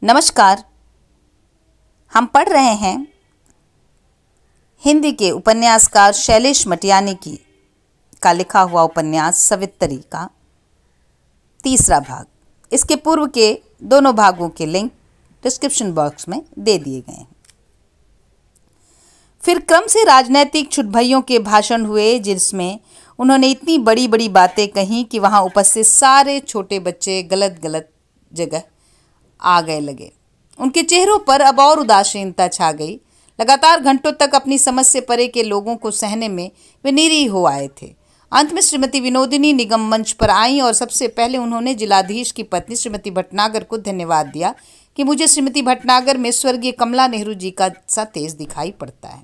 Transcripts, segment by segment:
नमस्कार। हम पढ़ रहे हैं हिंदी के उपन्यासकार शैलेश मटियानी की का लिखा हुआ उपन्यास सवित्री का तीसरा भाग। इसके पूर्व के दोनों भागों के लिंक डिस्क्रिप्शन बॉक्स में दे दिए गए हैं। फिर क्रम से राजनैतिक छुटभइयों के भाषण हुए, जिसमें उन्होंने इतनी बड़ी बड़ी बातें कहीं कि वहां उपस्थित सारे छोटे बच्चे गलत गलत जगह आ गए लगे। उनके चेहरों पर अब और उदासीनता छा गई। लगातार घंटों तक अपनी समझ से परे के लोगों को सहने में वे निरीह हो आए थे। अंत में श्रीमती विनोदिनी निगम मंच पर आईं और सबसे पहले उन्होंने जिलाधीश की पत्नी श्रीमती भटनागर को धन्यवाद दिया कि मुझे श्रीमती भटनागर में स्वर्गीय कमला नेहरू जी का सा तेज दिखाई पड़ता है।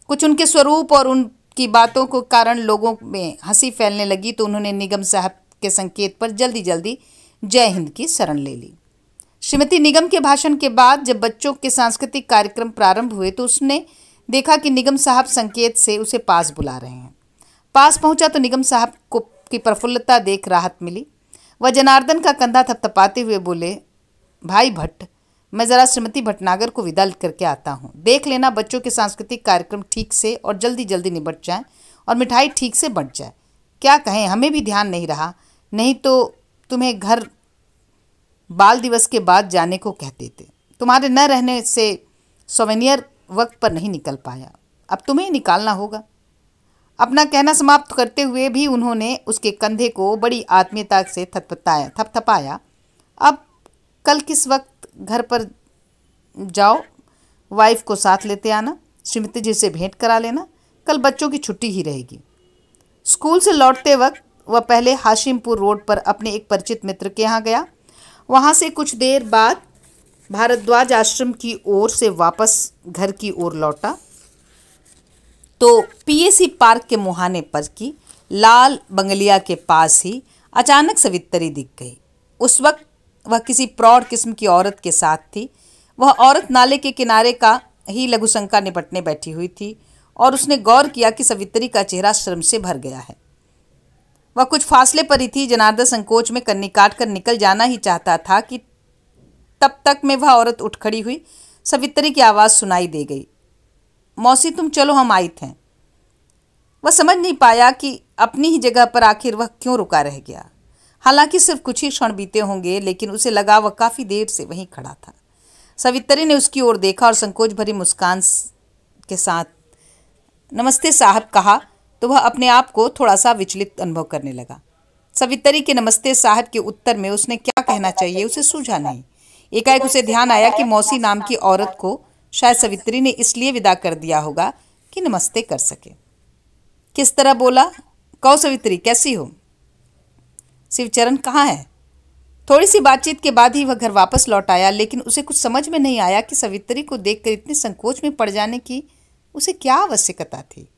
कुछ उनके स्वरूप और उनकी बातों के कारण लोगों में हंसी फैलने लगी, तो उन्होंने निगम साहब के संकेत पर जल्दी जल्दी जय हिंद की शरण ले ली। श्रीमती निगम के भाषण के बाद जब बच्चों के सांस्कृतिक कार्यक्रम प्रारंभ हुए तो उसने देखा कि निगम साहब संकेत से उसे पास बुला रहे हैं। पास पहुंचा तो निगम साहब को की प्रफुल्लता देख राहत मिली। वह जनार्दन का कंधा थपथपाते हुए बोले, भाई भट्ट, मैं ज़रा श्रीमती भटनागर को विदा करके आता हूँ। देख लेना बच्चों के सांस्कृतिक कार्यक्रम ठीक से और जल्दी जल्दी निपट जाएं और मिठाई ठीक से बंट जाए। क्या कहें, हमें भी ध्यान नहीं रहा, नहीं तो तुम्हें घर बाल दिवस के बाद जाने को कहते थे। तुम्हारे न रहने से सोवेनियर वक्त पर नहीं निकल पाया, अब तुम्हें निकालना होगा। अपना कहना समाप्त करते हुए भी उन्होंने उसके कंधे को बड़ी आत्मीयता से थपथपाया। अब कल किस वक्त घर पर जाओ, वाइफ को साथ लेते आना, श्रीमती जी से भेंट करा लेना, कल बच्चों की छुट्टी ही रहेगी। स्कूल से लौटते वक्त वह पहले हाशिमपुर रोड पर अपने एक परिचित मित्र के यहाँ गया। वहाँ से कुछ देर बाद भारद्वाज आश्रम की ओर से वापस घर की ओर लौटा तो पीएसी पार्क के मुहाने पर की लाल बंगलिया के पास ही अचानक सवित्री दिख गई। उस वक्त वह किसी प्रौढ़ किस्म की औरत के साथ थी। वह औरत नाले के किनारे का ही लघुशंका निपटने बैठी हुई थी और उसने गौर किया कि सवित्री का चेहरा शर्म से भर गया है। वह कुछ फासले पर ही थी। जनार्दन संकोच में कन्नी काट कर निकल जाना ही चाहता था कि तब तक में वह औरत उठ खड़ी हुई। सवित्री की आवाज़ सुनाई दे गई, मौसी तुम चलो, हम आई थे। वह समझ नहीं पाया कि अपनी ही जगह पर आखिर वह क्यों रुका रह गया। हालांकि सिर्फ कुछ ही क्षण बीते होंगे, लेकिन उसे लगा वह काफ़ी देर से वहीं खड़ा था। सवित्री ने उसकी ओर देखा और संकोच भरी मुस्कान के साथ नमस्ते साहब कहा तो वह अपने आप को थोड़ा सा विचलित अनुभव करने लगा। सवित्री के नमस्ते साहब के उत्तर में उसने क्या कहना चाहिए उसे सूझा नहीं। एकाएक उसे ध्यान आया कि मौसी नाम की औरत को शायद सवित्री ने इसलिए विदा कर दिया होगा कि नमस्ते कर सके। किस तरह बोला, कहो सवित्री कैसी हो, शिवचरण कहाँ है। थोड़ी सी बातचीत के बाद ही वह घर वापस लौट आया, लेकिन उसे कुछ समझ में नहीं आया कि सवित्री को देखकर इतने संकोच में पड़ जाने की उसे क्या आवश्यकता थी।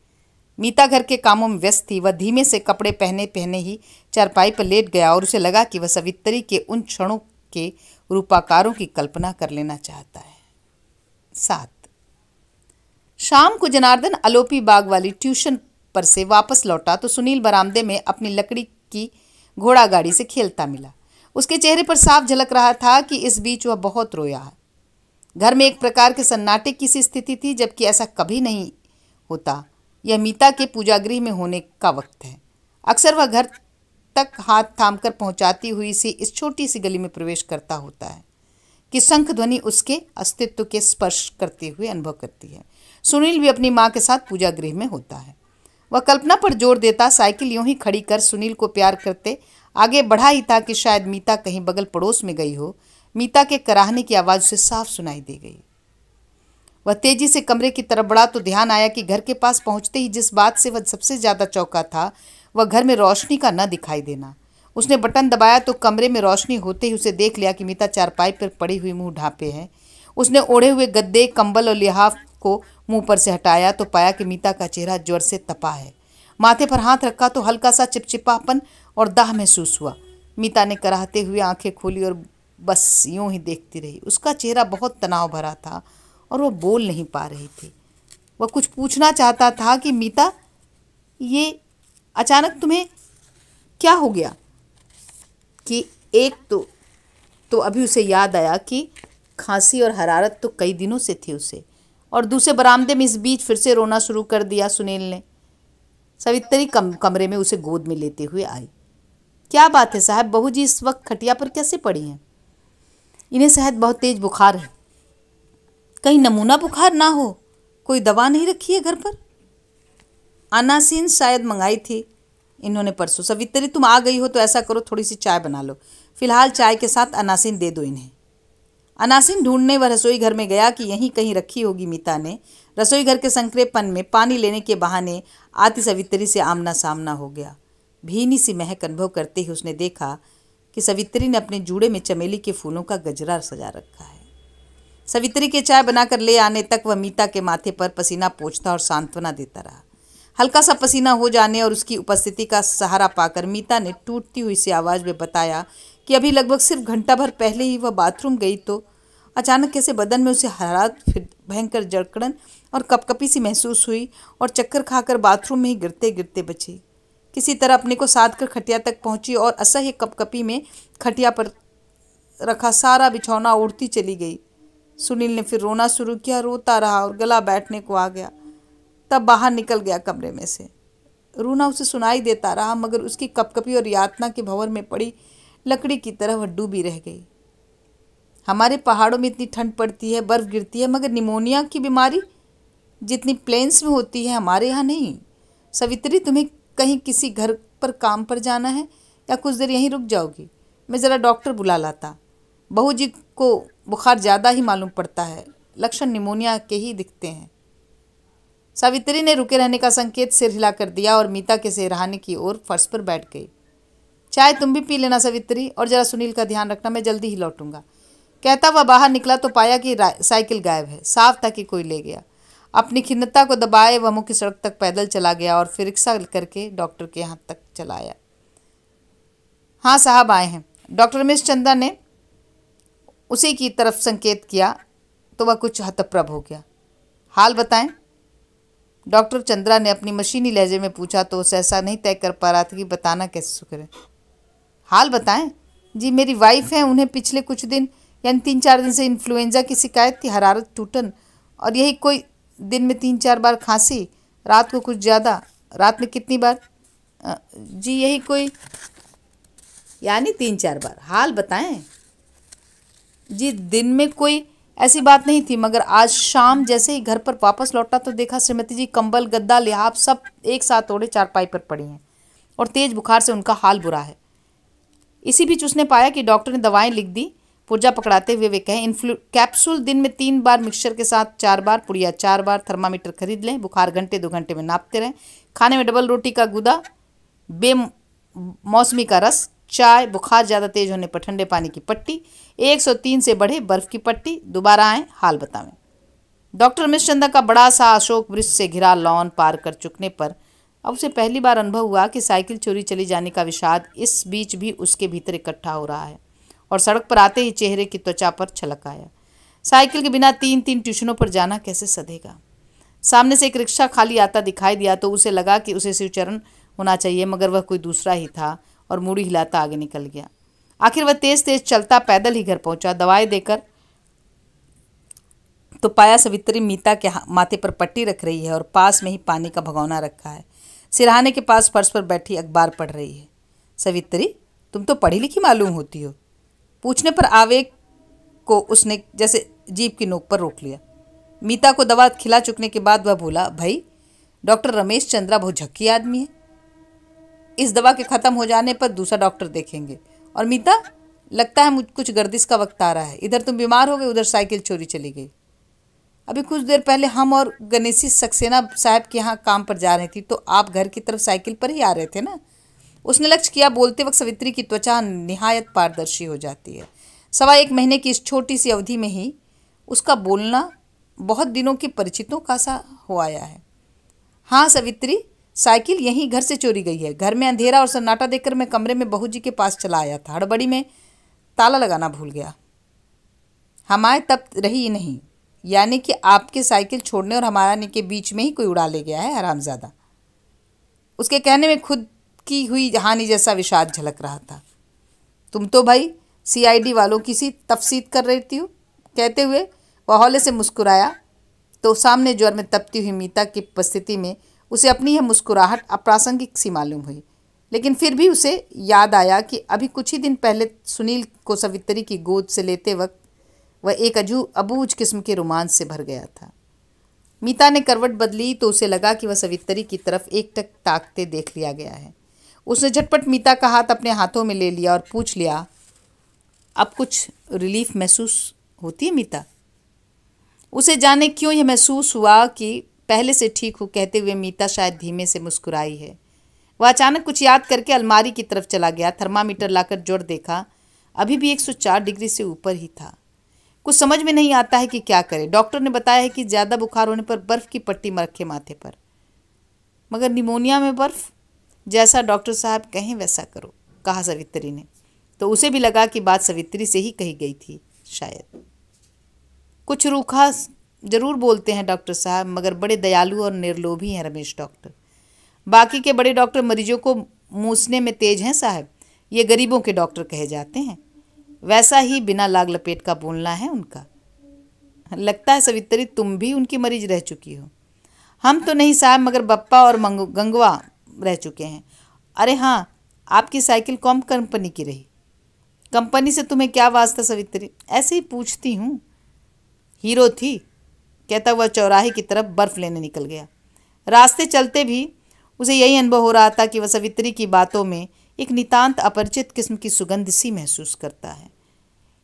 मीता घर के कामों में व्यस्त थी। वह धीमे से कपड़े पहने पहने ही चारपाई पर लेट गया और उसे लगा कि वह सवित्री के उन क्षणों के रूपाकारों की कल्पना कर लेना चाहता है। 7 शाम को जनार्दन अलोपी बाग वाली ट्यूशन पर से वापस लौटा तो सुनील बरामदे में अपनी लकड़ी की घोड़ा गाड़ी से खेलता मिला। उसके चेहरे पर साफ झलक रहा था कि इस बीच वह बहुत रोया है। घर में एक प्रकार के सन्नाटे की सी स्थिति थी, जबकि ऐसा कभी नहीं होता। यह मीता के पूजागृह में होने का वक्त है। अक्सर वह घर तक हाथ थामकर पहुंचाती हुई सी इस छोटी सी गली में प्रवेश करता होता है कि शंख ध्वनि उसके अस्तित्व के स्पर्श करते हुए अनुभव करती है। सुनील भी अपनी माँ के साथ पूजागृह में होता है। वह कल्पना पर जोर देता, साइकिल यूं ही खड़ी कर सुनील को प्यार करते आगे बढ़ा ही था कि शायद मीता कहीं बगल पड़ोस में गई हो। मीता के कराहने की आवाज़ उसे साफ सुनाई दे गई। वह तेजी से कमरे की तरफ बढ़ा तो ध्यान आया कि घर के पास पहुंचते ही जिस बात से वह सबसे ज़्यादा चौंका था वह घर में रोशनी का न दिखाई देना। उसने बटन दबाया तो कमरे में रोशनी होते ही उसे देख लिया कि मीता चारपाई पर पड़ी हुई मुंह ढांपे है। उसने ओढ़े हुए गद्दे, कंबल और लिहाफ को मुंह पर से हटाया तो पाया कि मीता का चेहरा ज्वर से तपा है। माथे पर हाथ रखा तो हल्का सा चिपचिपापन और दाह महसूस हुआ। मीता ने कराहते हुए आंखें खोली और बस यूं ही देखती रही। उसका चेहरा बहुत तनाव भरा था और वह बोल नहीं पा रही थी। वह कुछ पूछना चाहता था कि मीता, ये अचानक तुम्हें क्या हो गया कि एक तो तो अभी उसे याद आया कि खांसी और हरारत तो कई दिनों से थी उसे। और दूसरे बरामदे में इस बीच फिर से रोना शुरू कर दिया सुनील ने। सवित्री कमरे में उसे गोद में लेते हुए आई। क्या बात है साहब, बहू जी इस वक्त खटिया पर कैसे पड़ी हैं? इन्हें शायद बहुत तेज बुखार है। कहीं नमूना बुखार ना हो? कोई दवा नहीं रखी है घर पर? अनासिन शायद मंगाई थी इन्होंने परसों। सवित्री तुम आ गई हो तो ऐसा करो, थोड़ी सी चाय बना लो, फिलहाल चाय के साथ अनासिन दे दो इन्हें। अनासिन ढूंढने वह रसोई घर में गया कि यहीं कहीं रखी होगी मीता ने। रसोई घर के संकरेपन में पानी लेने के बहाने आती सवित्री से आमना सामना हो गया। भीनी सी महक अनुभव करते ही उसने देखा कि सवित्री ने अपने जूड़े में चमेली के फूलों का गजरा सजा रखा है। सवित्री के चाय बनाकर ले आने तक वह मीता के माथे पर पसीना पोंछता और सांत्वना देता रहा। हल्का सा पसीना हो जाने और उसकी उपस्थिति का सहारा पाकर मीता ने टूटती हुई सी आवाज़ में बताया कि अभी लगभग सिर्फ घंटा भर पहले ही वह बाथरूम गई तो अचानक कैसे बदन में उसे हरारत, फिर भयंकर जकड़न और कपकपी सी महसूस हुई और चक्कर खाकर बाथरूम में ही गिरते गिरते बची। किसी तरह अपने को साध कर खटिया तक पहुंची और असह्य कपकपी में खटिया पर रखा सारा बिछौना उड़ती चली गई। सुनील ने फिर रोना शुरू किया, रोता रहा और गला बैठने को आ गया। तब बाहर निकल गया कमरे में से। रोना उसे सुनाई देता रहा मगर उसकी कपकपी और यातना के भंवर में पड़ी लकड़ी की तरह वह डूबी रह गई। हमारे पहाड़ों में इतनी ठंड पड़ती है, बर्फ़ गिरती है, मगर निमोनिया की बीमारी जितनी प्लेन्स में होती है हमारे यहाँ नहीं। सवित्री तुम्हें कहीं किसी घर पर काम पर जाना है या कुछ देर यहीं रुक जाओगी? मैं ज़रा डॉक्टर बुला लाता। बहू जी को बुखार ज़्यादा ही मालूम पड़ता है, लक्षण निमोनिया के ही दिखते हैं। सावित्री ने रुके रहने का संकेत सिर हिला कर दिया और मीता के सिरहाने की ओर फर्श पर बैठ गई। चाय तुम भी पी लेना सवित्री, और जरा सुनील का ध्यान रखना, मैं जल्दी ही लौटूंगा। कहता हुआ बाहर निकला तो पाया कि साइकिल गायब है। साफ था कि कोई ले गया। अपनी खिन्नता को दबाए वह मुख्य सड़क तक पैदल चला गया और फिर रिक्शा करके डॉक्टर के यहाँ तक चला आया। हाँ साहब आए हैं। डॉक्टर रमेश चंद्रा ने उसी की तरफ संकेत किया तो वह कुछ हतप्रभ हो गया। हाल बताएं? डॉक्टर चंद्रा ने अपनी मशीनी लहजे में पूछा तो उसे ऐसा नहीं तय कर पा रहा था कि बताना कैसे शुक्र है। हाल बताएं? जी मेरी वाइफ हैं, उन्हें पिछले कुछ दिन यानी 3-4 दिन से इन्फ्लुएंजा की शिकायत थी, हरारत, टूटन और यही कोई दिन में 3-4 बार खांसी, रात को कुछ ज़्यादा। रात में कितनी बार? जी यही कोई यानी 3-4 बार। हाल बताएं? जी दिन में कोई ऐसी बात नहीं थी, मगर आज शाम जैसे ही घर पर वापस लौटा तो देखा श्रीमती जी कंबल, गद्दा, लिहाफ सब एक साथ ओढ़े चारपाई पर पड़ी हैं और तेज बुखार से उनका हाल बुरा है। इसी बीच उसने पाया कि डॉक्टर ने दवाएं लिख दी। पुर्जा पकड़ाते हुए वे कहें, कैप्सूल दिन में 3 बार, मिक्सचर के साथ 4 बार, पुड़िया 4 बार, थर्मामीटर खरीद लें, बुखार घंटे 2 घंटे में नापते रहें, खाने में डबल रोटी का गुदा, बेमौसमी का रस, चाय, बुखार ज़्यादा तेज होने पर ठंडे पानी की पट्टी, 103 से बढ़े बर्फ़ की पट्टी। दोबारा आएँ, हाल बतावें। डॉक्टर रमेश चंद्र का बड़ा सा अशोक वृक्ष से घिरा लॉन पार कर चुकने पर अब उसे पहली बार अनुभव हुआ कि साइकिल चोरी चली जाने का विषाद इस बीच भी उसके भीतर इकट्ठा हो रहा है और सड़क पर आते ही चेहरे की त्वचा पर छलक आया। साइकिल के बिना 3-3 ट्यूशनों पर जाना कैसे सधेगा? सामने से एक रिक्शा खाली आता दिखाई दिया तो उसे लगा कि उसे शिवचरण होना चाहिए, मगर वह कोई दूसरा ही था और मूड़ी हिलाता आगे निकल गया। आखिर वह तेज तेज चलता पैदल ही घर पहुंचा। दवाएं देकर तो पाया सवित्री मीता के माथे पर पट्टी रख रही है और पास में ही पानी का भगोना रखा है। सिरहाने के पास फर्श पर बैठी अखबार पढ़ रही है। सवित्री तुम तो पढ़ी लिखी मालूम होती हो। पूछने पर आवेग को उसने जैसे जीभ की नोक पर रोक लिया। मीता को दवा खिला चुकने के बाद वह बोला, भाई डॉक्टर रमेश चंद्रा बहुत झक्की आदमी है, इस दवा के ख़त्म हो जाने पर दूसरा डॉक्टर देखेंगे। और मीता लगता है मुझ कुछ गर्दिश का वक्त आ रहा है। इधर तुम बीमार हो गए, उधर साइकिल चोरी चली गई। अभी कुछ देर पहले हम और गणेशी सक्सेना साहब के यहाँ काम पर जा रही थी तो आप घर की तरफ साइकिल पर ही आ रहे थे ना? उसने लक्ष्य किया। बोलते वक्त सवित्री की त्वचा निहायत पारदर्शी हो जाती है। 1.25 महीने की इस छोटी सी अवधि में ही उसका बोलना बहुत दिनों के परिचितों का सा हो आया है। हाँ सवित्री, साइकिल यहीं घर से चोरी गई है। घर में अंधेरा और सन्नाटा देखकर मैं कमरे में बहू जी के पास चला आया था। हड़बड़ी में ताला लगाना भूल गया। हम आए तब रही ही नहीं, यानी कि आपके साइकिल छोड़ने और हमारा आने के बीच में ही कोई उड़ा ले गया है हरामजादा। उसके कहने में खुद की हुई हानि जैसा विषाद झलक रहा था। तुम तो भाई सीआईडी वालों की सी तफसीत कर रही हूँ, कहते हुए वह हौले से मुस्कुराया तो सामने ज्वर में तपती हुई मीता की उपस्थिति में उसे अपनी यह मुस्कुराहट अप्रासंगिक सी मालूम हुई। लेकिन फिर भी उसे याद आया कि अभी कुछ ही दिन पहले सुनील को सवित्री की गोद से लेते वक्त वह एक अबूझ किस्म के रोमांच से भर गया था। मीता ने करवट बदली तो उसे लगा कि वह सवित्री की तरफ एकटक ताकते देख लिया गया है। उसने झटपट मीता का हाथ अपने हाथों में ले लिया और पूछ लिया, अब कुछ रिलीफ महसूस होती है मीता? उसे जाने क्यों यह महसूस हुआ कि पहले से ठीक हो कहते हुए मीता शायद धीमे से मुस्कुराई है। वह अचानक कुछ याद करके अलमारी की तरफ चला गया, थर्मामीटर लाकर जोर देखा, अभी भी 104 डिग्री से ऊपर ही था। कुछ समझ में नहीं आता है कि क्या करे। डॉक्टर ने बताया है कि ज़्यादा बुखार होने पर बर्फ़ की पट्टी रखे माथे पर। मगर निमोनिया में बर्फ़? जैसा डॉक्टर साहब कहें वैसा करो, कहा सवित्री ने। तो उसे भी लगा कि बात सवित्री से ही कही गई थी शायद। कुछ रूखा जरूर बोलते हैं डॉक्टर साहब, मगर बड़े दयालु और निर्लोभी हैं रमेश डॉक्टर। बाकी के बड़े डॉक्टर मरीजों को मूसने में तेज हैं साहब, ये गरीबों के डॉक्टर कहे जाते हैं। वैसा ही बिना लाग लपेट का बोलना है उनका। लगता है सवित्री तुम भी उनकी मरीज रह चुकी हो। हम तो नहीं साहब, मगर बप्पा और गंगवा रह चुके हैं। अरे हाँ, आपकी साइकिल कौन कंपनी की रही? कंपनी से तुम्हें क्या वास्ता सवित्री? ऐसे ही पूछती हूँ। हीरो थी, कहता हुआ चौराहे की तरफ बर्फ़ लेने निकल गया। रास्ते चलते भी उसे यही अनुभव हो रहा था कि वह सवित्री की बातों में एक नितांत अपरिचित किस्म की सुगंध सी महसूस करता है।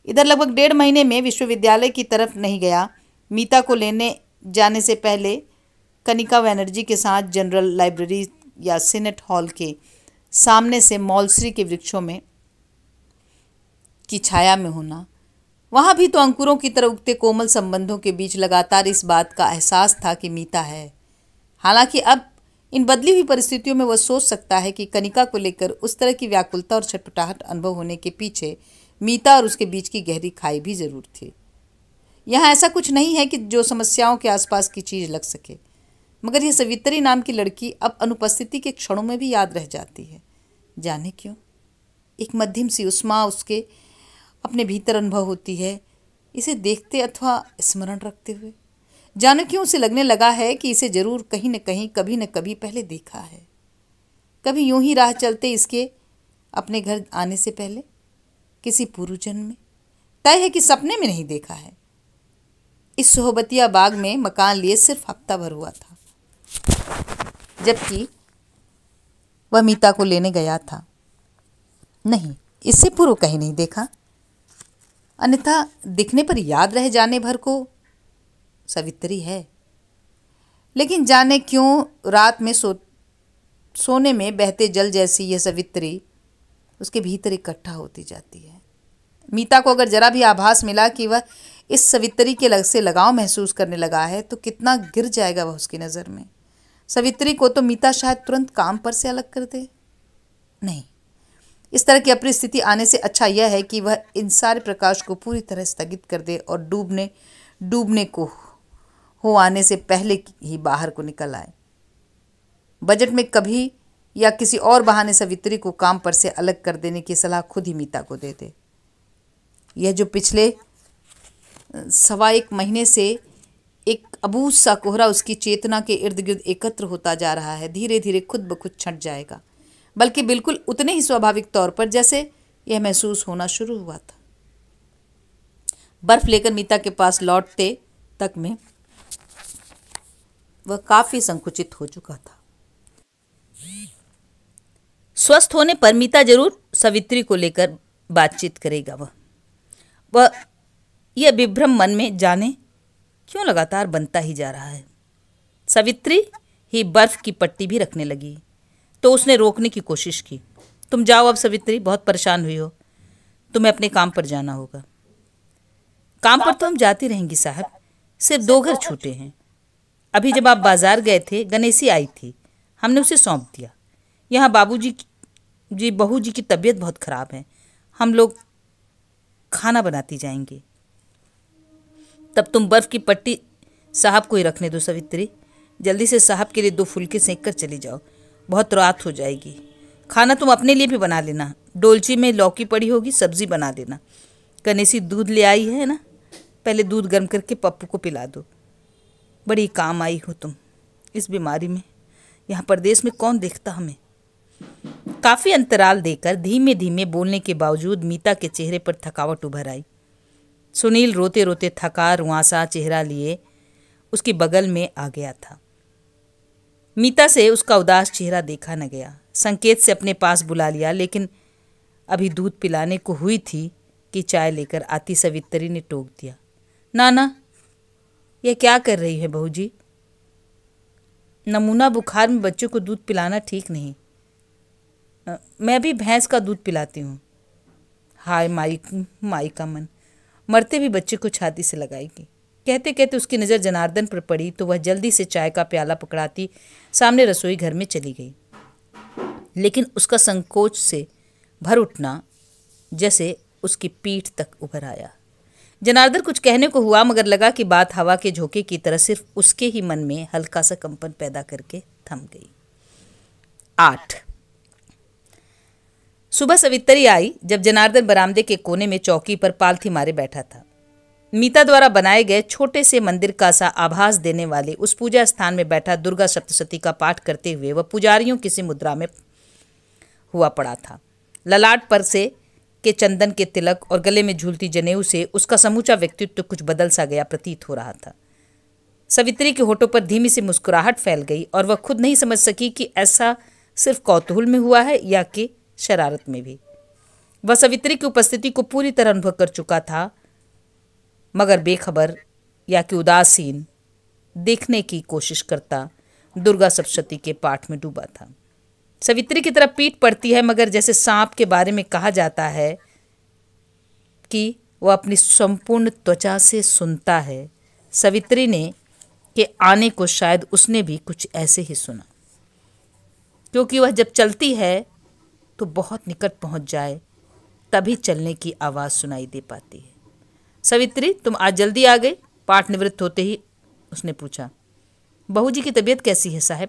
इधर लगभग 1.5 महीने में विश्वविद्यालय की तरफ नहीं गया। मीता को लेने जाने से पहले कनिका बनर्जी के साथ जनरल लाइब्रेरी या सीनेट हॉल के सामने से मौलसरी के वृक्षों में की छाया में होना, वहाँ भी तो अंकुरों की तरह उगते कोमल संबंधों के बीच लगातार इस बात का एहसास था कि मीता है। हालांकि अब इन बदली हुई परिस्थितियों में वह सोच सकता है कि कनिका को लेकर उस तरह की व्याकुलता और छटपटाहट अनुभव होने के पीछे मीता और उसके बीच की गहरी खाई भी जरूर थी। यहाँ ऐसा कुछ नहीं है कि जो समस्याओं के आसपास की चीज़ लग सके, मगर यह सवित्री नाम की लड़की अब अनुपस्थिति के क्षणों में भी याद रह जाती है। जाने क्यों एक मध्यम सी उष्मा उसके अपने भीतर अनुभव होती है, इसे देखते अथवा स्मरण रखते हुए। जाने क्यों उसे लगने लगा है कि इसे जरूर कहीं न कहीं कभी न कभी पहले देखा है। कभी यूं ही राह चलते इसके अपने घर आने से पहले, किसी पूर्व जन्म में। तय है कि सपने में नहीं देखा है। इस सोहबतिया बाग में मकान लिए सिर्फ हफ्ता भर हुआ था, जबकि वह मीता को लेने गया था। नहीं, इससे पूर्व कहीं नहीं देखा। अन्यथा दिखने पर याद रह जाने भर को सवित्री है। लेकिन जाने क्यों रात में सोने में बहते जल जैसी यह सवित्री उसके भीतर इकट्ठा होती जाती है। मीता को अगर जरा भी आभास मिला कि वह इस सवित्री के लग से लगाव महसूस करने लगा है तो कितना गिर जाएगा वह उसकी नज़र में। सवित्री को तो मीता शायद तुरंत काम पर से अलग कर दे। नहीं, इस तरह की अपनी स्थिति आने से अच्छा यह है कि वह इन सारे प्रकाश को पूरी तरह स्थगित कर दे और डूबने को हो आने से पहले ही बाहर को निकल आए। बजट में कभी या किसी और बहाने सवित्री को काम पर से अलग कर देने की सलाह खुद ही मीता को दे दे। यह जो पिछले 1.25 महीने से एक अबूझ सा कोहरा उसकी चेतना के इर्द गिर्द एकत्र होता जा रहा है, धीरे धीरे खुद ब खुद छंट जाएगा, बल्कि बिल्कुल उतने ही स्वाभाविक तौर पर जैसे यह महसूस होना शुरू हुआ था। बर्फ लेकर मीता के पास लौटते तक में वह काफी संकुचित हो चुका था। स्वस्थ होने पर मीता जरूर सवित्री को लेकर बातचीत करेगा। वह यह विभ्रम मन में जाने क्यों लगातार बनता ही जा रहा है। सवित्री ही बर्फ की पट्टी भी रखने लगी तो उसने रोकने की कोशिश की। तुम जाओ अब सवित्री, बहुत परेशान हुई हो, तुम्हें अपने काम पर जाना होगा। काम पर तो हम जाती रहेंगी साहब, सिर्फ 2 घर छूटे हैं। अभी जब आप बाजार गए थे गणेशी आई थी, हमने उसे सौंप दिया। यहाँ बहू जी की तबीयत बहुत ख़राब है, हम लोग खाना बनाती जाएंगे। तब तुम बर्फ़ की पट्टी साहब को ही रखने दो सवित्री। जल्दी से साहब के लिए 2 फुलके सेंक कर चली जाओ, बहुत रात हो जाएगी। खाना तुम अपने लिए भी बना लेना, डोलची में लौकी पड़ी होगी, सब्जी बना देना। कनेसी दूध ले आई है ना, पहले दूध गर्म करके पप्पू को पिला दो। बड़ी काम आई हो तुम इस बीमारी में, यहाँ परदेश में कौन देखता हमें। काफ़ी अंतराल देकर धीमे धीमे बोलने के बावजूद मीता के चेहरे पर थकावट उभर आई। सुनील रोते रोते थका रुआंसा चेहरा लिए उसकी बगल में आ गया था। मीता से उसका उदास चेहरा देखा न गया। संकेत से अपने पास बुला लिया, लेकिन अभी दूध पिलाने को हुई थी कि चाय लेकर आती सवित्री ने टोक दिया, नाना यह क्या कर रही है बहू जी? नमूना बुखार में बच्चों को दूध पिलाना ठीक नहीं। मैं भी भैंस का दूध पिलाती हूँ। हाय माई का मन, मरते भी बच्चे को छाती से लगाएगी। कहते कहते उसकी नज़र जनार्दन पर पड़ी तो वह जल्दी से चाय का प्याला पकड़ाती सामने रसोई घर में चली गई। लेकिन उसका संकोच से भर उठना जैसे उसकी पीठ तक उभर आया। जनार्दन कुछ कहने को हुआ, मगर लगा कि बात हवा के झोंके की तरह सिर्फ उसके ही मन में हल्का सा कंपन पैदा करके थम गई। 8 सुबह सवित्री आई जब जनार्दन बरामदे के कोने में चौकी पर पालथी मारे बैठा था। मीता द्वारा बनाए गए छोटे से मंदिर का सा आभास देने वाले उस पूजा स्थान में बैठा दुर्गा सप्तशती का पाठ करते हुए वह पुजारियों की सी मुद्रा में हुआ पड़ा था। ललाट पर से के चंदन के तिलक और गले में झूलती जनेऊ से उसका समूचा व्यक्तित्व तो कुछ बदल सा गया प्रतीत हो रहा था। सवित्री के होठों पर धीमी सी मुस्कुराहट फैल गई और वह खुद नहीं समझ सकी कि ऐसा सिर्फ कौतूहल में हुआ है या कि शरारत में भी। वह सवित्री की उपस्थिति को पूरी तरह अनुभव कर चुका था, मगर बेखबर या कि उदासीन देखने की कोशिश करता दुर्गा सप्तशती के पाठ में डूबा था। सवित्री की तरफ पीठ पड़ती है, मगर जैसे सांप के बारे में कहा जाता है कि वह अपनी संपूर्ण त्वचा से सुनता है, सवित्री ने के आने को शायद उसने भी कुछ ऐसे ही सुना, क्योंकि वह जब चलती है तो बहुत निकट पहुंच जाए तभी चलने की आवाज़ सुनाई दे पाती है। सवित्री तुम आज जल्दी आ गई? पाठ निवृत्त होते ही उसने पूछा। बहू जी की तबीयत कैसी है साहब?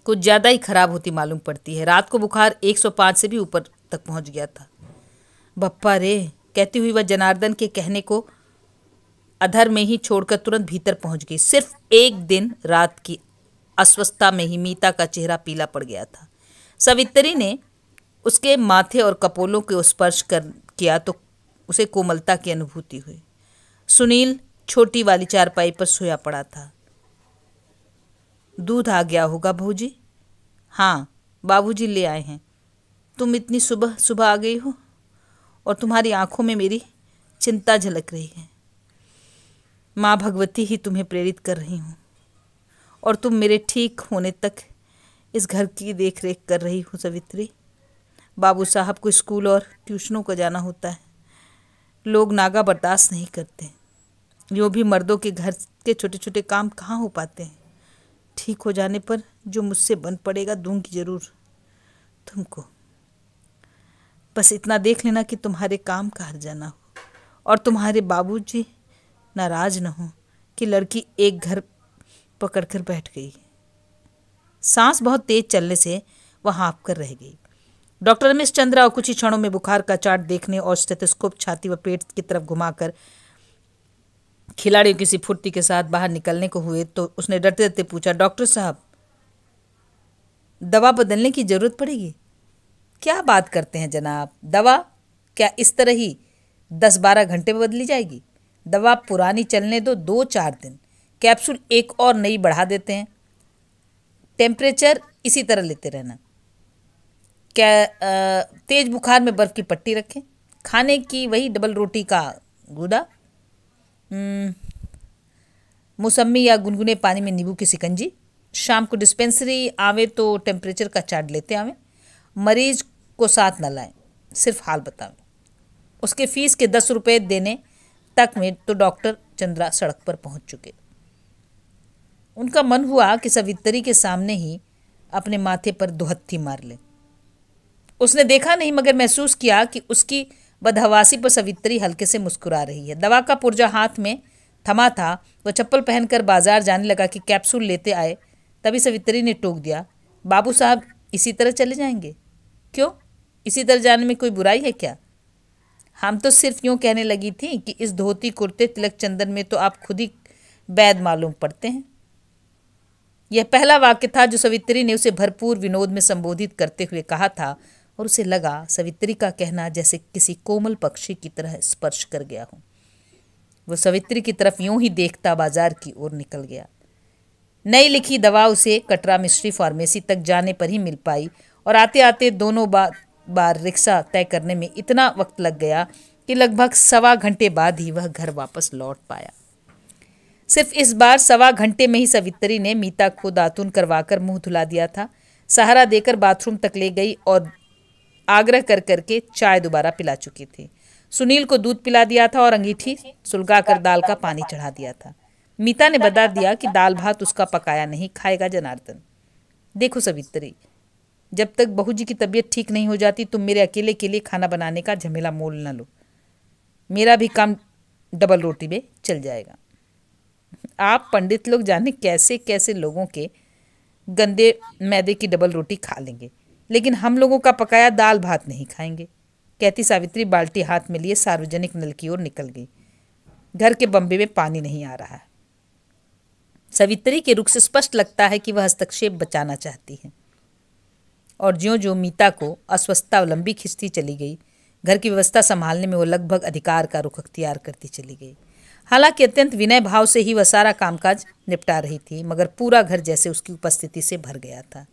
कुछ ज़्यादा ही खराब होती मालूम पड़ती है। रात को बुखार 105 से भी ऊपर तक पहुंच गया था। बप्पा रे, कहती हुई वह जनार्दन के कहने को अधर में ही छोड़कर तुरंत भीतर पहुंच गई। सिर्फ एक दिन रात की अस्वस्थता में ही मीता का चेहरा पीला पड़ गया था। सवित्री ने उसके माथे और कपोलों के स्पर्श किया तो उसे कोमलता की अनुभूति हुई। सुनील छोटी वाली चारपाई पर सोया पड़ा था। दूध आ गया होगा बहू जी? हाँ, बाबूजी ले आए हैं। तुम इतनी सुबह सुबह आ गई हो और तुम्हारी आंखों में मेरी चिंता झलक रही है। माँ भगवती ही तुम्हें प्रेरित कर रही हूँ और तुम मेरे ठीक होने तक इस घर की देख रेख कर रही हो सवित्री। बाबू साहब को स्कूल और ट्यूशनों को जाना होता है। लोग नागा बर्दाश्त नहीं करते। यूँ भी मर्दों के घर के छोटे छोटे काम कहाँ हो पाते हैं। ठीक हो जाने पर जो मुझसे बन पड़ेगा दूंगी जरूर तुमको। बस इतना देख लेना कि तुम्हारे काम का हर्जा ना हो और तुम्हारे बाबूजी नाराज न हो कि लड़की एक घर पकड़कर बैठ गई। सांस बहुत तेज चलने से वह हाँफ कर रह गई। डॉक्टर रमेश चंद्रा और कुछ ही क्षणों में बुखार का चार्ट देखने और स्टेथोस्कोप छाती व पेट की तरफ घुमाकर खिलाड़ियों किसी फुर्ती के साथ बाहर निकलने को हुए तो उसने डरते डरते पूछा, डॉक्टर साहब दवा बदलने की जरूरत पड़ेगी? क्या बात करते हैं जनाब, दवा क्या इस तरह ही 10-12 घंटे में बदली जाएगी? दवा पुरानी चलने दो 2-4 दिन, कैप्सूल एक और नई बढ़ा देते हैं। टेम्परेचर इसी तरह लेते रहना। क्या तेज बुखार में बर्फ़ की पट्टी रखें। खाने की वही डबल रोटी का गुदा, मौसमी या गुनगुने पानी में नींबू की शिकंजी। शाम को डिस्पेंसरी आवे तो टेम्परेचर का चार्ट लेते आवें। मरीज को साथ न लाएं, सिर्फ हाल बतावें। उसके फीस के 10 रुपये देने तक में तो डॉक्टर चंद्रा सड़क पर पहुंच चुके। उनका मन हुआ कि सवित्री के सामने ही अपने माथे पर दुहत्थी मार ले। उसने देखा नहीं मगर महसूस किया कि उसकी बदहवासी पर सवित्री हल्के से मुस्कुरा रही है। दवा का पुर्जा हाथ में थमा था। वह चप्पल पहनकर बाजार जाने लगा कि कैप्सूल लेते आए। तभी सवित्री ने टोक दिया, बाबू साहब इसी तरह चले जाएंगे? क्यों, इसी तरह जाने में कोई बुराई है क्या? हम तो सिर्फ यूं कहने लगी थी कि इस धोती कुर्ते तिलक चंदन में तो आप खुद ही वैद मालूम पड़ते हैं। यह पहला वाक्य था जो सवित्री ने उसे भरपूर विनोद में संबोधित करते हुए कहा था, और उसे लगा सवित्री का कहना जैसे किसी कोमल पक्षी की तरह स्पर्श कर गया हो। वो सवित्री की तरफ यूं ही देखता बाजार की ओर निकल गया। नई लिखी दवा उसे कटरा मिस्ट्री फार्मेसी तक जाने पर ही मिल पाई, और आते आते दोनों बार रिक्शा तय करने में इतना वक्त लग गया कि लगभग 1.25 घंटे बाद ही वह घर वापस लौट पाया। सिर्फ इस बार 1.25 घंटे में ही सवित्री ने मीता को दातुन करवाकर मुंह धुला दिया था, सहारा देकर बाथरूम तक ले गई और आग्रह कर करके चाय दोबारा पिला चुकी थी। सुनील को दूध पिला दिया था और अंगीठी सुलगाकर दाल का पानी चढ़ा दिया था। मीता ने बता दिया कि दाल भात उसका पकाया नहीं खाएगा जनार्दन। देखो सवित्री, जब तक बहू जी की तबीयत ठीक नहीं हो जाती तुम मेरे अकेले के लिए खाना बनाने का झमेला मोल न लो। मेरा भी काम डबल रोटी में चल जाएगा। आप पंडित लोग जाने कैसे कैसे लोगों के गंदे मैदे की डबल रोटी खा लेंगे, लेकिन हम लोगों का पकाया दाल भात नहीं खाएंगे, कहती सावित्री बाल्टी हाथ में लिए सार्वजनिक नल की ओर निकल गई। घर के बम्बे में पानी नहीं आ रहा है। सवित्री के रुख से स्पष्ट लगता है कि वह हस्तक्षेप बचाना चाहती है, और ज्यों ज्यों मीता को अस्वस्थता लंबी खिंचती चली गई, घर की व्यवस्था संभालने में वो लगभग अधिकार का रुख अख्तियार करती चली गई। हालांकि अत्यंत विनय भाव से ही वह सारा कामकाज निपटा रही थी, मगर पूरा घर जैसे उसकी उपस्थिति से भर गया था।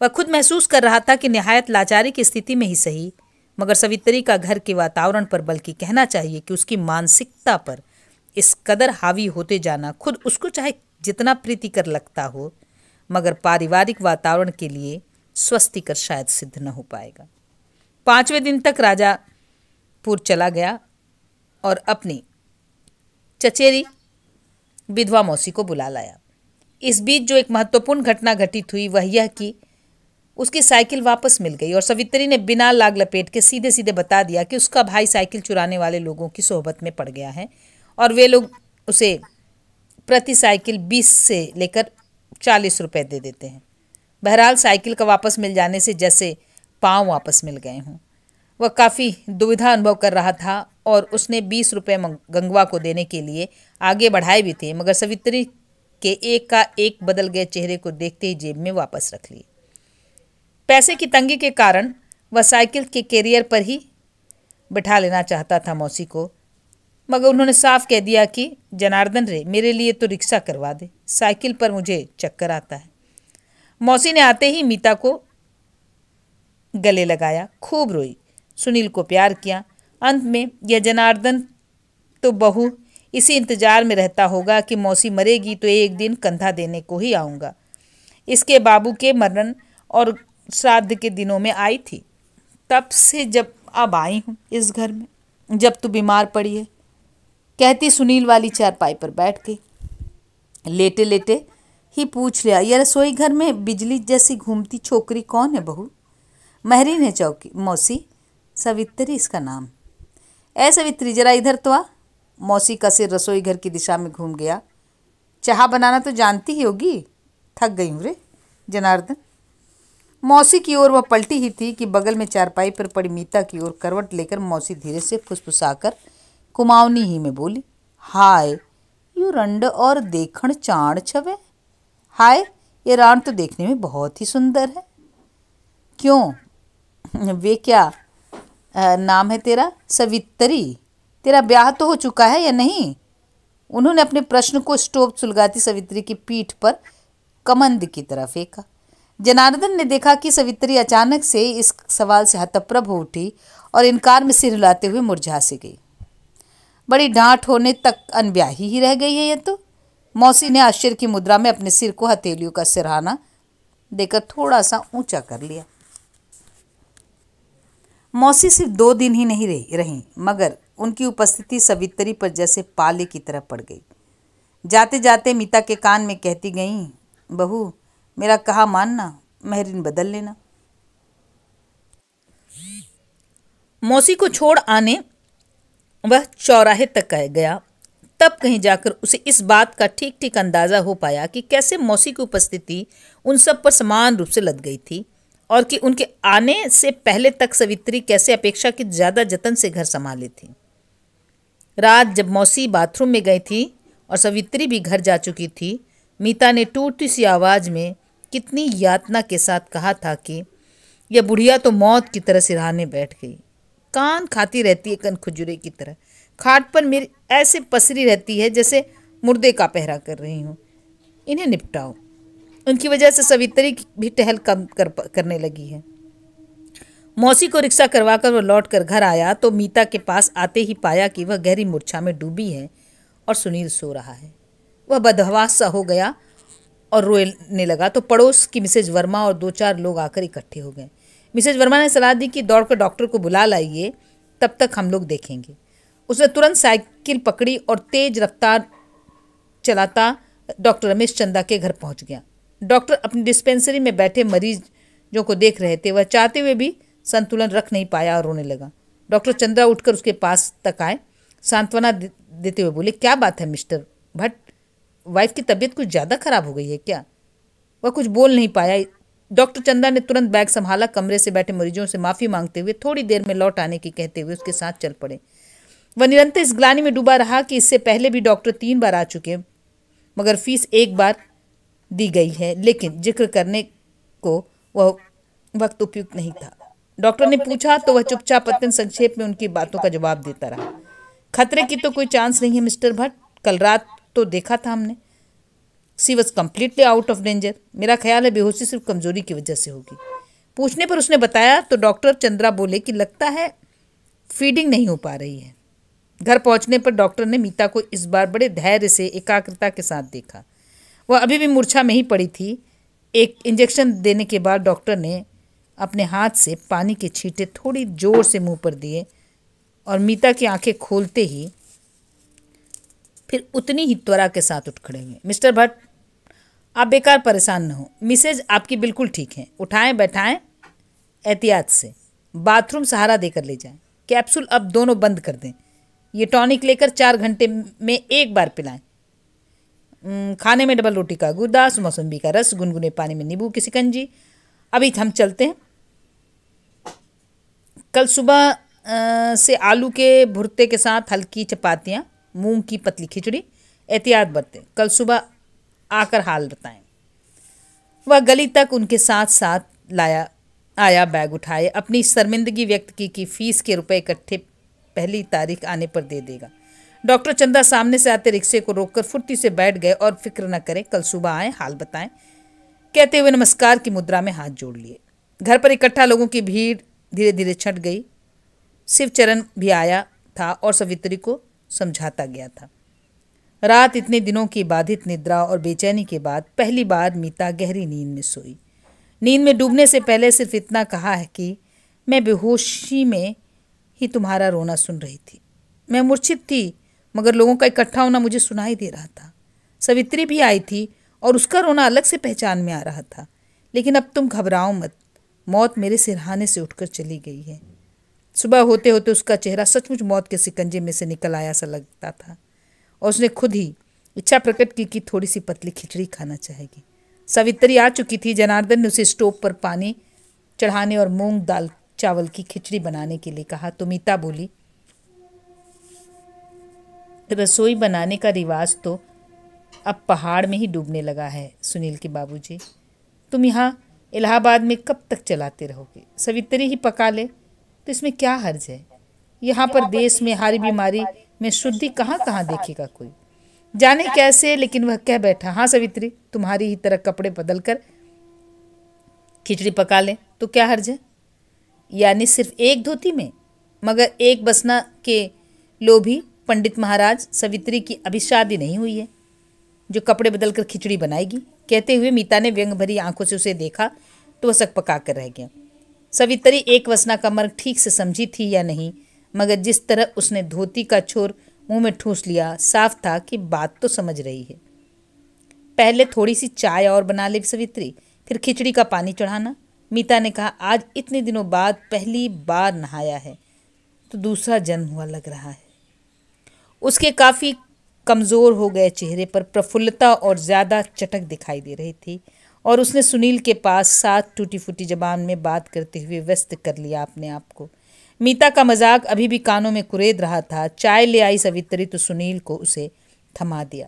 वह खुद महसूस कर रहा था कि निहायत लाचारी की स्थिति में ही सही, मगर सवित्री का घर के वातावरण पर, बल्कि कहना चाहिए कि उसकी मानसिकता पर इस कदर हावी होते जाना खुद उसको चाहे जितना प्रीतिकर लगता हो, मगर पारिवारिक वातावरण के लिए स्वस्तिकर शायद सिद्ध न हो पाएगा। 5वें दिन तक राजापुर चला गया और अपनी चचेरी विधवा मौसी को बुला लाया। इस बीच जो एक महत्वपूर्ण घटना घटित हुई वह यह कि उसकी साइकिल वापस मिल गई, और सवित्री ने बिना लाग लपेट के सीधे सीधे बता दिया कि उसका भाई साइकिल चुराने वाले लोगों की सोहबत में पड़ गया है, और वे लोग उसे प्रति साइकिल 20 से लेकर 40 रुपए दे देते हैं। बहरहाल साइकिल का वापस मिल जाने से जैसे पांव वापस मिल गए हों। वह काफ़ी दुविधा अनुभव कर रहा था, और उसने 20 रुपये गंगवा को देने के लिए आगे बढ़ाए भी थे, मगर सवित्री के एक का एक बदल गए चेहरे को देखते ही जेब में वापस रख लिए। पैसे की तंगी के कारण वह साइकिल के कैरियर पर ही बिठा लेना चाहता था मौसी को, मगर उन्होंने साफ कह दिया कि जनार्दन रे, मेरे लिए तो रिक्शा करवा दे, साइकिल पर मुझे चक्कर आता है। मौसी ने आते ही मीता को गले लगाया, खूब रोई, सुनील को प्यार किया। अंत में यह जनार्दन तो बहू इसी इंतजार में रहता होगा कि मौसी मरेगी तो एक दिन कंधा देने को ही आऊँगा। इसके बाबू के मरण और श्राद्ध के दिनों में आई थी, तब से जब अब आई हूँ इस घर में, जब तू बीमार पड़ी है, कहती सुनील वाली चारपाई पर बैठ गई। लेटे लेटे ही पूछ लिया, यह रसोई घर में बिजली जैसी घूमती छोकरी कौन है बहू? महरीन है चौकी मौसी, सवित्री इसका नाम। ऐ सवित्री, जरा इधर तो आ। मौसी का सिर रसोई घर की दिशा में घूम गया। चाह बनाना तो जानती ही होगी। थक गई हूँ रे जनार्दन। मौसी की ओर वह पलटी ही थी कि बगल में चारपाई पर पड़ी मीता की ओर करवट लेकर मौसी धीरे से फुसफुसाकर कुमाऊनी ही में बोली, हाय यू रंड और देखण चाण छवे। हाय, ये रान तो देखने में बहुत ही सुंदर है। क्यों, वे क्या नाम है तेरा? सवित्री। तेरा ब्याह तो हो चुका है या नहीं? उन्होंने अपने प्रश्न को स्टोव सुलगाती सवित्री की पीठ पर कमंद की तरह फेंका। जनार्दन ने देखा कि सवित्री अचानक से इस सवाल से हतप्रभ हो उठी और इनकार में सिर हिलाते हुए मुरझा सी गई। बड़ी डांट होने तक अनब्याही ही रह गई है ये तो। मौसी ने आश्चर्य की मुद्रा में अपने सिर को हथेलियों का सिरहाना देकर थोड़ा सा ऊंचा कर लिया। मौसी सिर्फ 2 दिन ही नहीं रही, मगर उनकी उपस्थिति सवित्री पर जैसे पाले की तरह पड़ गई। जाते जाते मीता के कान में कहती गईं, बहू मेरा कहा मानना, महरीन बदल लेना। मौसी को छोड़ आने वह चौराहे तक गया, तब कहीं जाकर उसे इस बात का ठीक ठीक अंदाजा हो पाया कि कैसे मौसी की उपस्थिति उन सब पर समान रूप से लद गई थी और कि उनके आने से पहले तक सवित्री कैसे अपेक्षा की ज़्यादा जतन से घर संभाली थी। रात जब मौसी बाथरूम में गई थी और सवित्री भी घर जा चुकी थी, मीता ने टूटी सी आवाज़ में कितनी यातना के साथ कहा था कि यह बुढ़िया तो मौत की तरह सिरहाने बैठ गई। कान खाती रहती है कनखुजरे की तरह, खाट पर मेरी ऐसे पसरी रहती है जैसे मुर्दे का पहरा कर रही हूँ। इन्हें निपटाओ। उनकी वजह से सवित्री भी टहल कम करने लगी है। मौसी को रिक्शा करवाकर वह लौट कर घर आया तो मीता के पास आते ही पाया कि वह गहरी मूर्छा में डूबी है और सुनील सो रहा है। वह बदहवास सा हो गया और रोने लगा तो पड़ोस की मिसेज वर्मा और 2-4 लोग आकर इकट्ठे हो गए। मिसेज वर्मा ने सलाह दी कि दौड़कर डॉक्टर को बुला लाइए, तब तक हम लोग देखेंगे। उसने तुरंत साइकिल पकड़ी और तेज रफ्तार चलाता डॉक्टर रमेश चंदा के घर पहुंच गया। डॉक्टर अपनी डिस्पेंसरी में बैठे मरीजों को देख रहे थे। वह चाहते हुए भी संतुलन रख नहीं पाया और रोने लगा। डॉक्टर चंद्रा उठकर उसके पास तक आए, सांत्वना देते हुए बोले, क्या बात है मिस्टर भट्ट, वाइफ की तबीयत कुछ ज़्यादा खराब हो गई है क्या? वह कुछ बोल नहीं पाया। डॉक्टर चंदा ने तुरंत बैग संभाला, कमरे से बैठे मरीजों से माफ़ी मांगते हुए थोड़ी देर में लौट आने की कहते हुए उसके साथ चल पड़े। वह निरंतर इस ग्लानि में डूबा रहा कि इससे पहले भी डॉक्टर 3 बार आ चुके, मगर फीस 1 बार दी गई है, लेकिन जिक्र करने को वह वक्त उपयुक्त नहीं था। डॉक्टर ने पूछा तो वह चुपचाप अत्यंत संक्षेप में उनकी बातों का जवाब देता रहा। खतरे की तो कोई चांस नहीं है मिस्टर भट्ट, कल रात तो देखा था हमने। She was completely out of danger. मेरा ख्याल है बेहोशी सिर्फ कमजोरी की वजह से होगी। पूछने पर उसने बताया तो डॉक्टर चंद्रा बोले कि लगता है फीडिंग नहीं हो पा रही है। घर पहुंचने पर डॉक्टर ने मीता को इस बार बड़े धैर्य से एकाग्रता के साथ देखा। वह अभी भी मूर्छा में ही पड़ी थी। एक इंजेक्शन देने के बाद डॉक्टर ने अपने हाथ से पानी के छींटे थोड़ी जोर से मुंह पर दिए और मीता की आंखें खोलते ही फिर उतनी ही त्वरा के साथ उठ खड़े हुए। मिस्टर भट्ट, आप बेकार परेशान न हो, मिसेज आपकी बिल्कुल ठीक हैं। उठाएं बैठाएं एहतियात से, बाथरूम सहारा देकर ले जाएं। कैप्सूल अब दोनों बंद कर दें। ये टॉनिक लेकर 4 घंटे में 1 बार पिलाएं। खाने में डबल रोटी का गुदा, मौसम्बी का रस, गुनगुने पानी में नींबू की शिकंजी। अभी हम चलते हैं। कल सुबह से आलू के भुर्ते के साथ हल्की चपातियाँ, मूंग की पतली खिचड़ी। एहतियात बरतें। कल सुबह आकर हाल बताएं। वह गली तक उनके साथ साथ आया, बैग उठाए, अपनी शर्मिंदगी व्यक्त की कि फीस के रुपए इकट्ठे पहली तारीख आने पर दे देगा। डॉक्टर चंदा सामने से आते रिक्शे को रोककर फुर्ती से बैठ गए और फिक्र न करें, कल सुबह आए, हाल बताएं कहते हुए नमस्कार की मुद्रा में हाथ जोड़ लिए। घर पर इकट्ठा लोगों की भीड़ धीरे धीरे छट गई। शिवचरण भी आया था और सवित्री को समझाता गया था। रात इतने दिनों की बाधित निद्रा और बेचैनी के बाद पहली बार मीता गहरी नींद में सोई। नींद में डूबने से पहले सिर्फ इतना कहा है कि मैं बेहोशी में ही तुम्हारा रोना सुन रही थी। मैं मूर्छित थी, मगर लोगों का इकट्ठा होना मुझे सुनाई दे रहा था। सवित्री भी आई थी और उसका रोना अलग से पहचान में आ रहा था। लेकिन अब तुम घबराओ मत, मौत मेरे सिरहाने से उठकर चली गई है। सुबह होते होते उसका चेहरा सचमुच मौत के शिकंजे में से निकल आया सा लगता था और उसने खुद ही इच्छा प्रकट की कि थोड़ी सी पतली खिचड़ी खाना चाहेगी। सवित्री आ चुकी थी। जनार्दन ने उसे स्टोव पर पानी चढ़ाने और मूंग दाल चावल की खिचड़ी बनाने के लिए कहा तो मीता बोली, रसोई बनाने का रिवाज तो अब पहाड़ में ही डूबने लगा है सुनील के बाबूजी। तुम यहाँ इलाहाबाद में कब तक चलाते रहोगे? सवित्री ही पका ले तो इसमें क्या हर्ज है? यहाँ पर देश में हारी बीमारी में शुद्धि कहाँ कहाँ देखेगा कोई, जाने कैसे। लेकिन वह कह बैठा, हाँ सवित्री, तुम्हारी ही तरह कपड़े बदल कर खिचड़ी पका ले तो क्या हर्ज है? यानी सिर्फ एक धोती में? मगर एक बसना के लोभी पंडित महाराज, सवित्री की अभी शादी नहीं हुई है जो कपड़े बदलकर खिचड़ी बनाएगी। कहते हुए मीता ने व्यंग भरी आंखों से उसे देखा तो वह सक पका कर रह गया। सवित्री एक वसना का मर्म ठीक से समझी थी या नहीं, मगर जिस तरह उसने धोती का छोर मुंह में ठूस लिया, साफ था कि बात तो समझ रही है। पहले थोड़ी सी चाय और बना ले सवित्री, फिर खिचड़ी का पानी चढ़ाना। मीता ने कहा, आज इतने दिनों बाद पहली बार नहाया है तो दूसरा जन्म हुआ लग रहा है। उसके काफ़ी कमज़ोर हो गए चेहरे पर प्रफुल्लता और ज़्यादा चटक दिखाई दे रही थी और उसने सुनील के पास साथ टूटी फूटी जबान में बात करते हुए व्यस्त कर लिया अपने आप को। मीता का मजाक अभी भी कानों में कुरेद रहा था। चाय ले आई सवित्री तो सुनील को उसे थमा दिया।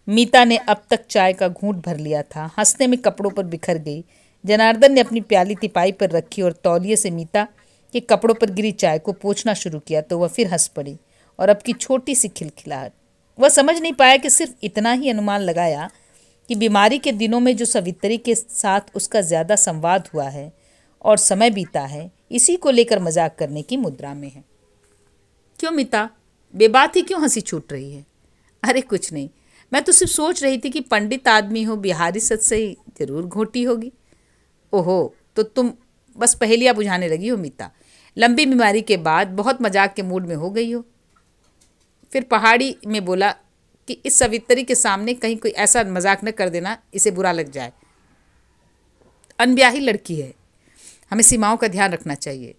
मीता ने अब तक चाय का घूंट भर लिया था, हंसने में कपड़ों पर बिखर गई। जनार्दन ने अपनी प्याली तिपाई पर रखी और तौलिए से मीता के कपड़ों पर गिरी चाय को पोंछना शुरू किया तो वह फिर हंस पड़ी और अब की छोटी सी खिलखिलाहट। वह समझ नहीं पाया कि सिर्फ इतना ही अनुमान लगाया कि बीमारी के दिनों में जो सवित्री के साथ उसका ज़्यादा संवाद हुआ है और समय बीता है, इसी को लेकर मजाक करने की मुद्रा में है। क्यों मीता, बेबात ही क्यों हंसी छूट रही है? अरे कुछ नहीं, मैं तो सिर्फ सोच रही थी कि पंडित आदमी हो, बिहारी सच से ही जरूर घोटी होगी। ओहो, तो तुम बस पहेलियाँ बुझाने लगी हो मीता। लंबी बीमारी के बाद बहुत मजाक के मूड में हो गई हो। फिर पहाड़ी में बोला कि इस सवित्री के सामने कहीं कोई ऐसा मजाक न कर देना, इसे बुरा लग जाए। अनब्याही लड़की है, हमें सीमाओं का ध्यान रखना चाहिए।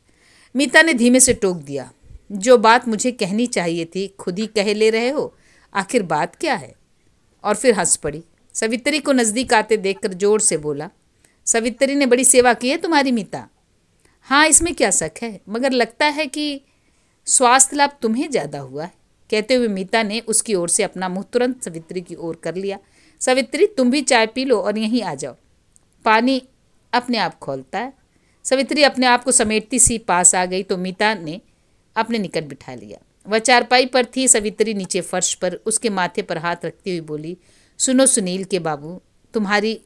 मीता ने धीमे से टोक दिया। जो बात मुझे कहनी चाहिए थी खुद ही कह ले रहे हो, आखिर बात क्या है? और फिर हंस पड़ी। सवित्री को नज़दीक आते देखकर जोर से बोला, सवित्री ने बड़ी सेवा की है तुम्हारी मीता। हाँ, इसमें क्या शक है, मगर लगता है कि स्वास्थ्य लाभ तुम्हें ज़्यादा हुआ है। कहते हुए मीता ने उसकी ओर से अपना मुंह तुरंत सवित्री की ओर कर लिया। सवित्री, तुम भी चाय पी लो और यहीं आ जाओ, पानी अपने आप खोलता है। सवित्री अपने आप को समेटती सी पास आ गई तो मीता ने अपने निकट बिठा लिया। वह चारपाई पर थी। सवित्री नीचे फर्श पर उसके माथे पर हाथ रखती हुई बोली, सुनो सुनील के बाबू, तुम्हारी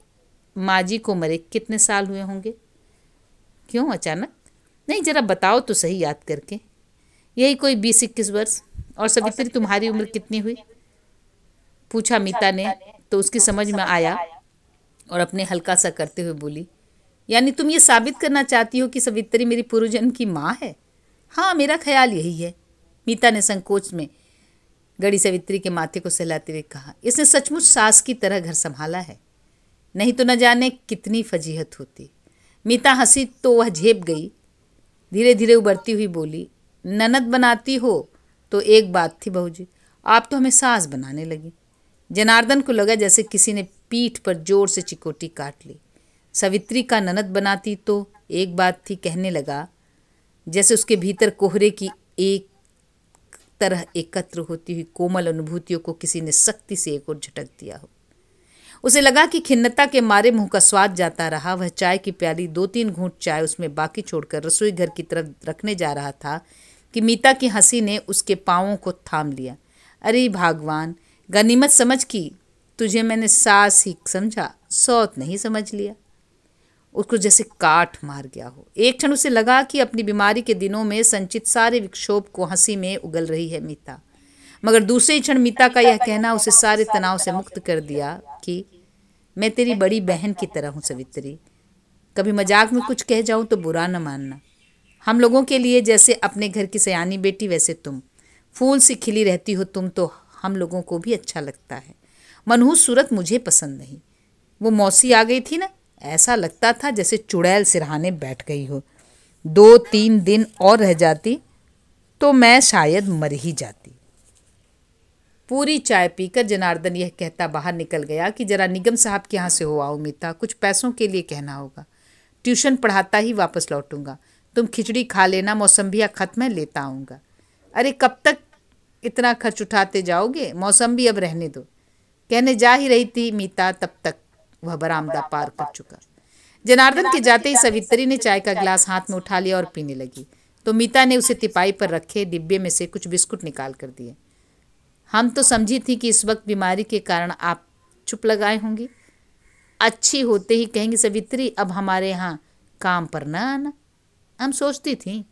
माँ जी को मरे कितने साल हुए होंगे? क्यों अचानक? नहीं, जरा बताओ तो सही याद करके। यही कोई 20-21 वर्ष। और सवित्री, तुम्हारी उम्र कितनी हुई? पूछा मीता ने तो उसकी समझ में आया और अपने हल्का सा करते हुए बोली, यानी तुम ये साबित करना चाहती हो कि सवित्री मेरी पूर्व जन्म की माँ है? हाँ, मेरा ख्याल यही है। मीता ने संकोच में गड़ी सवित्री के माथे को सहलाते हुए कहा, इसने सचमुच सास की तरह घर संभाला है, नहीं तो न जाने कितनी फजीहत होती। मीता हंसी तो वह झेप गई। धीरे धीरे उबरती हुई बोली, ननद बनाती हो तो एक बात थी बहूजी, आप तो हमें सास बनाने लगी। जनार्दन को लगा जैसे किसी ने पीठ पर जोर से चिकोटी काट ली। सवित्री का ननद बनाती तो एक बात थी, कहने लगा जैसे उसके भीतर कोहरे की एक तरह एकत्र होती हुई कोमल अनुभूतियों को किसी ने सख्ती से एक ओर झटक दिया हो। उसे लगा कि खिन्नता के मारे मुंह का स्वाद जाता रहा। वह चाय की प्याली 2-3 घूंट चाय उसमें बाकी छोड़कर रसोई घर की तरफ रखने जा रहा था कि मीता की हंसी ने उसके पांवों को थाम लिया। अरे भगवान, गनीमत समझ की तुझे मैंने सास ही समझा, सौत नहीं समझ लिया। उसको जैसे काट मार गया हो। एक क्षण उसे लगा कि अपनी बीमारी के दिनों में संचित सारे विक्षोभ को हंसी में उगल रही है मीता, मगर दूसरे क्षण मीता का यह कहना उसे सारे तनाव से मुक्त कर दिया कि मैं तेरी बड़ी बहन की तरह हूँ सवित्री, कभी मजाक में कुछ कह जाऊँ तो बुरा न मानना। हम लोगों के लिए जैसे अपने घर की सयानी बेटी, वैसे तुम फूल सी खिली रहती हो तुम, तो हम लोगों को भी अच्छा लगता है। मनहूस सूरत मुझे पसंद नहीं। वो मौसी आ गई थी ना, ऐसा लगता था जैसे चुड़ैल सिरहाने बैठ गई हो। 2-3 दिन और रह जाती तो मैं शायद मर ही जाती। पूरी चाय पीकर जनार्दन यह कहता बाहर निकल गया कि जरा निगम साहब के यहाँ से हो आओ मीता, कुछ पैसों के लिए कहना होगा। ट्यूशन पढ़ाता ही वापस लौटूंगा, तुम खिचड़ी खा लेना, मौसम्बियाँ खत्म है, लेता आऊँगा। अरे कब तक इतना खर्च उठाते जाओगे, मौसम्बी अब रहने दो। कहने जा ही रही थी मीता, तब तक वह बरामदा पार कर चुका। जनार्दन के जाते ही सवित्री ने चाय का गिलास हाथ में उठा लिया और पीने लगी तो मीता ने उसे तिपाई पर रखे डिब्बे में से कुछ बिस्कुट निकाल कर दिए। हम तो समझी थी कि इस वक्त बीमारी के कारण आप चुप लगाए होंगी। अच्छी होते ही कहेंगी सवित्री अब हमारे यहाँ काम पर न आना। हम सोचती थी।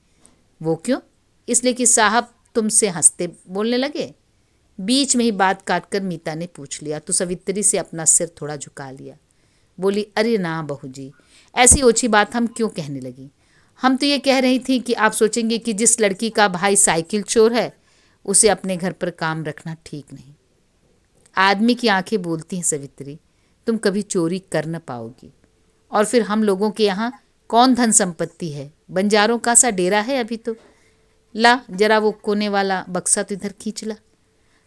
वो क्यों? इसलिए कि साहब तुमसे हंसते बोलने लगे। बीच में ही बात काटकर मीता ने पूछ लिया तो सवित्री से अपना सिर थोड़ा झुका लिया। बोली, अरे ना बहू जी, ऐसी ओछी बात हम क्यों कहने लगी। हम तो ये कह रही थी कि आप सोचेंगे कि जिस लड़की का भाई साइकिल चोर है उसे अपने घर पर काम रखना ठीक नहीं। आदमी की आंखें बोलती हैं सवित्री, तुम कभी चोरी कर न पाओगी। और फिर हम लोगों के यहाँ कौन धन संपत्ति है, बंजारों का सा डेरा है अभी तो। ला जरा वो कोने वाला बक्सा तो इधर खींच ला।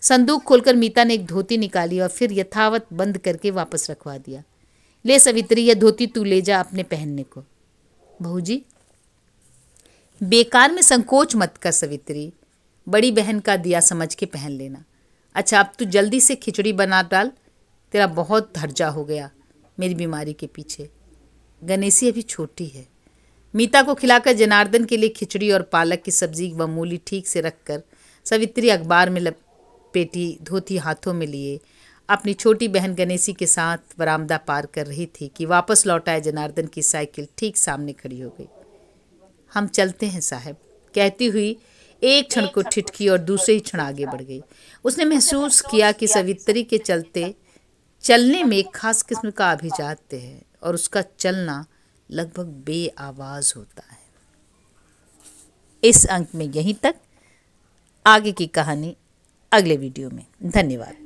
संदूक खोलकर मीता ने एक धोती निकाली और फिर यथावत बंद करके वापस रखवा दिया। ले सवित्री, यह धोती तू ले जा अपने पहनने को। बहू जी, बेकार में संकोच मत कर सवित्री, बड़ी बहन का दिया समझ के पहन लेना। अच्छा, अब तू जल्दी से खिचड़ी बना डाल, तेरा बहुत धर्जा हो गया मेरी बीमारी के पीछे। गणेशी अभी छोटी है। मीता को खिलाकर जनार्दन के लिए खिचड़ी और पालक की सब्जी व मूली ठीक से रखकर सवित्री अखबार में लपेटी धोती हाथों में लिए अपनी छोटी बहन गणेशी के साथ बरामदा पार कर रही थी कि वापस लौट आए जनार्दन की साइकिल ठीक सामने खड़ी हो गई। हम चलते हैं साहब, कहती हुई एक क्षण को ठिठकी और दूसरे ही क्षण आगे बढ़ गई। उसने महसूस किया कि सवित्री के चलने में एक खास किस्म का अभिजात्य है और उसका चलना लगभग बेआवाज होता है। इस अंक में यहीं तक, आगे की कहानी अगले वीडियो में। धन्यवाद।